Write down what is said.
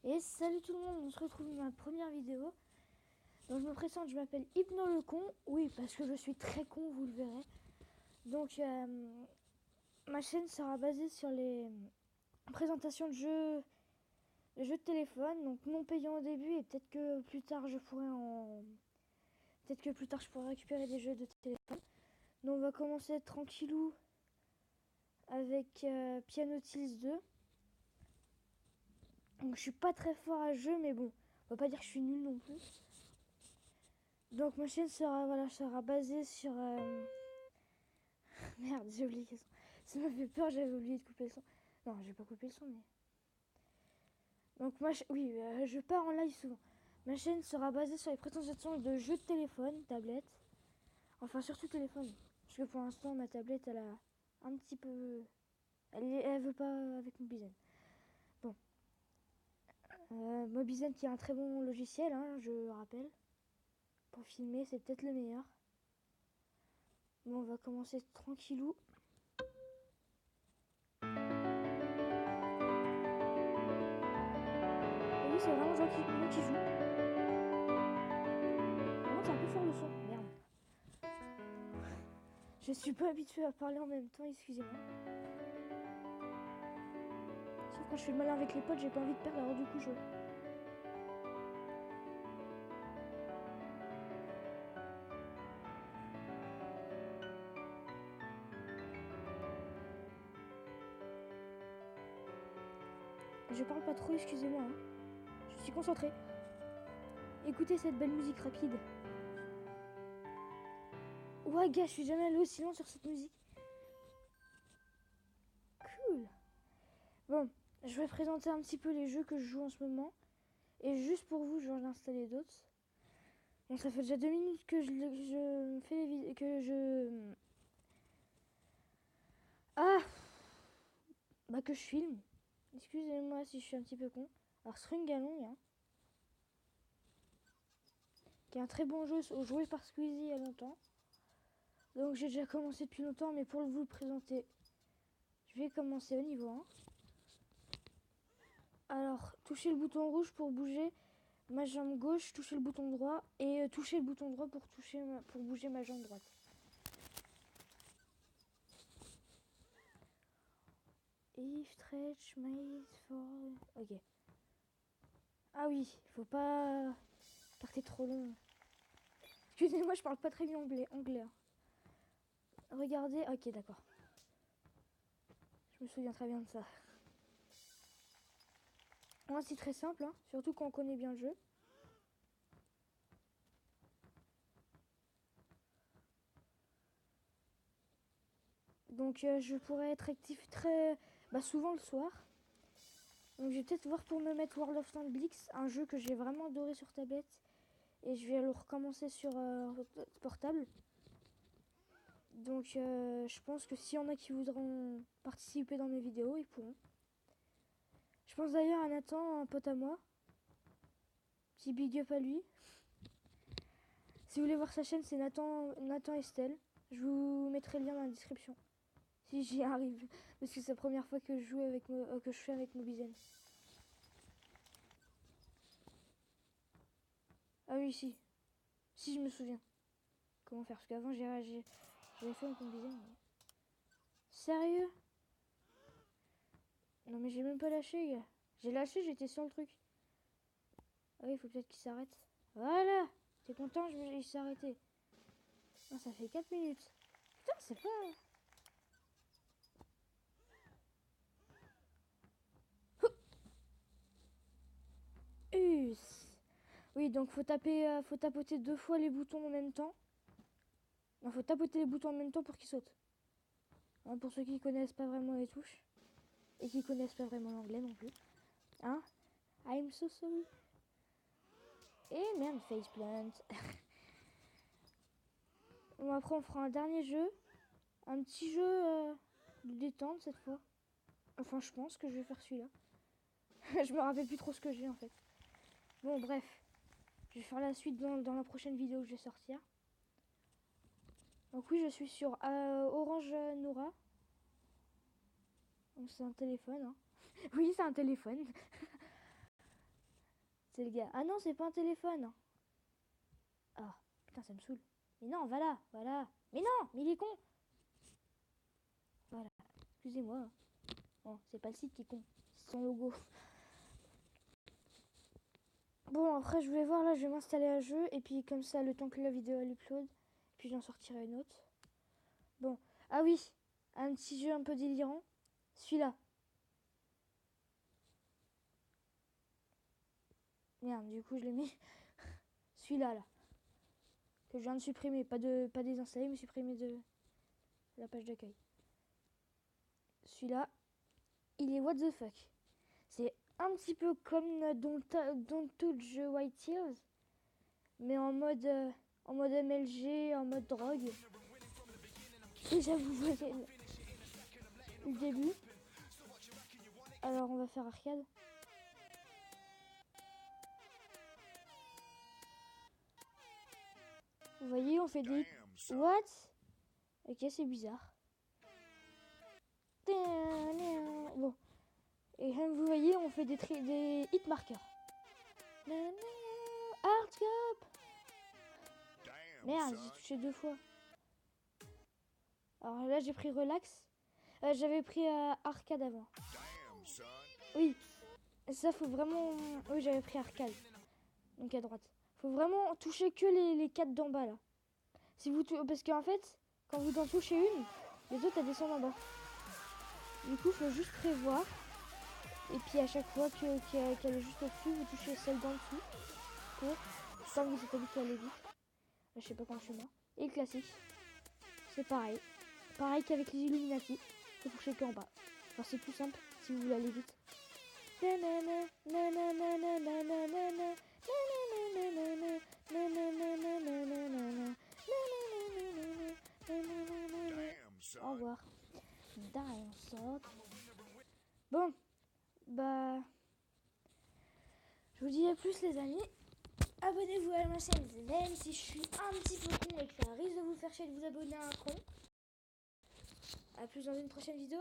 Et salut tout le monde, on se retrouve dans ma première vidéo. Donc je me présente, je m'appelle Hypno le con. Oui, parce que je suis très con, vous le verrez. Donc ma chaîne sera basée sur les présentations de jeux de téléphone. Donc non payants au début et peut-être que plus tard je pourrai récupérer des jeux de téléphone. Donc on va commencer tranquillou avec Piano Tills 2. Donc je suis pas très fort à jeu, mais bon, on va pas dire que je suis nul non plus. Donc ma chaîne sera basée sur... Merde, j'ai oublié le son. Ça m'a fait peur, j'avais oublié de couper le son. Non, j'ai pas coupé le son, mais... Donc je pars en live souvent. Ma chaîne sera basée sur les présentations de jeux de téléphone, tablette. Enfin, surtout téléphone. Parce que pour l'instant, ma tablette, elle a un petit peu... Elle veut pas avec Mobizen. Bon. Mobizen qui est un très bon logiciel, hein, je rappelle. Pour filmer, c'est peut-être le meilleur. Bon, on va commencer tranquillou. Et oui, c'est vraiment moi qui joue. Par contre, c'est un peu fort le son. Merde. Je suis pas habituée à parler en même temps, excusez-moi. Sauf quand je fais le malin avec les potes, j'ai pas envie de perdre, alors du coup, je... Je parle pas trop, excusez-moi. Hein. Je suis concentrée. Écoutez cette belle musique rapide. Ouais, gars, je suis jamais allée aussi loin sur cette musique. Cool. Bon, je vais présenter un petit peu les jeux que je joue en ce moment. Et juste pour vous, je vais en installer d'autres. Bon, ça fait déjà 2 minutes que je fais les vidéos, que je... Ah bah que je filme. Excusez-moi si je suis un petit peu con. Alors Stringalong, hein, qui est un très bon jeu joué par Squeezie il y a longtemps. Donc j'ai déjà commencé depuis longtemps, mais pour vous le présenter, je vais commencer au niveau 1. Alors, touchez le bouton rouge pour bouger ma jambe gauche, touchez le bouton droit et touchez le bouton droit pour bouger ma jambe droite. If stretch made for... Ok. Ah oui, faut pas partir trop long. Excusez-moi, je parle pas très bien anglais. Hein. Regardez, ok d'accord. Je me souviens très bien de ça. Moi c'est très simple, hein, surtout quand on connaît bien le jeu. Donc je pourrais être actif très souvent le soir. Donc je vais peut-être voir pour me mettre World of Tanks Blitz, un jeu que j'ai vraiment adoré sur tablette. Et je vais le recommencer sur portable. Donc je pense que s'il y en a qui voudront participer dans mes vidéos, ils pourront. Je pense d'ailleurs à Nathan, un pote à moi. Petit big up à lui. Si vous voulez voir sa chaîne, c'est Nathan Estelle. Je vous mettrai le lien dans la description. Si j'y arrive. Parce que c'est la première fois que je joue que je fais avec Mobizen. Ah oui, si. Si, je me souviens. Comment faire? Parce qu'avant, j'avais fait avec Mobizen. Mais... Sérieux? Non, mais j'ai même pas lâché, gars. J'ai lâché, j'étais sur le truc. Ah oui, il faut peut-être qu'il s'arrête. Voilà! T'es content? Il s'est arrêté. Non, ça fait 4 minutes. Putain, c'est pas... Oui, donc faut tapoter 2 fois les boutons en même temps. Non, faut tapoter les boutons en même temps pour qu'ils sautent. Hein, pour ceux qui connaissent pas vraiment les touches. Et qui connaissent pas vraiment l'anglais non plus. Hein? I'm so sorry. Et merde, faceplant. Bon, après on fera un dernier jeu. Un petit jeu de détente cette fois. Enfin, je pense que je vais faire celui-là. Je me rappelle plus trop ce que j'ai en fait. Bon, bref. Je vais faire la suite dans la prochaine vidéo que je vais sortir. Donc oui, je suis sur Orange Noura. Donc c'est un téléphone. Hein. Oui, c'est un téléphone. C'est le gars. Ah non, c'est pas un téléphone. Ah, putain, ça me saoule. Mais non, voilà, voilà. Mais non, mais il est con. Voilà, excusez-moi. Bon, c'est pas le site qui est con, c'est son logo. Bon, après, je vais voir, là, je vais m'installer un jeu. Et puis, comme ça, le temps que la vidéo elle upload. Puis, j'en sortirai une autre. Bon, ah oui, un petit jeu un peu délirant. Celui-là. Merde, du coup, je l'ai mis. Celui-là, là. Que je viens de supprimer. Pas désinstaller, mais supprimer de la page d'accueil. Celui-là, il est what the fuck. C'est un petit peu comme Don't Touch White Hills, mais en mode MLG, en mode drogue. Déjà, vous voyez le début. Alors, on va faire arcade. Vous voyez, on fait des... What? Ok, c'est bizarre. Bon. Et comme vous voyez, on fait des hit markers. Hardcop. Merde, j'ai touché 2 fois. Alors là, j'ai pris relax. J'avais pris arcade avant. Oui. Ça, faut vraiment... Oui, j'avais pris arcade. Donc à droite. Faut vraiment toucher que les 4 d'en bas, là. Si vous parce qu'en fait, quand vous en touchez une, les autres, elles descendent en bas. Du coup, faut juste prévoir. Et puis à chaque fois qu'elle est juste au-dessus, vous touchez celle d'en dessous. Pour quand vous êtes habitué à aller vite. Là, je sais pas quand je suis mort. Et le classique. C'est pareil. Pareil qu'avec les Illuminati. Faut toucher qu'en bas. Alors c'est plus simple si vous voulez aller vite. Au revoir. Bon, bah, je vous dis à plus les amis. Abonnez-vous à ma chaîne, même si je suis un petit peu con et que ça risque de vous faire chier de vous abonner à un con. A plus dans une prochaine vidéo.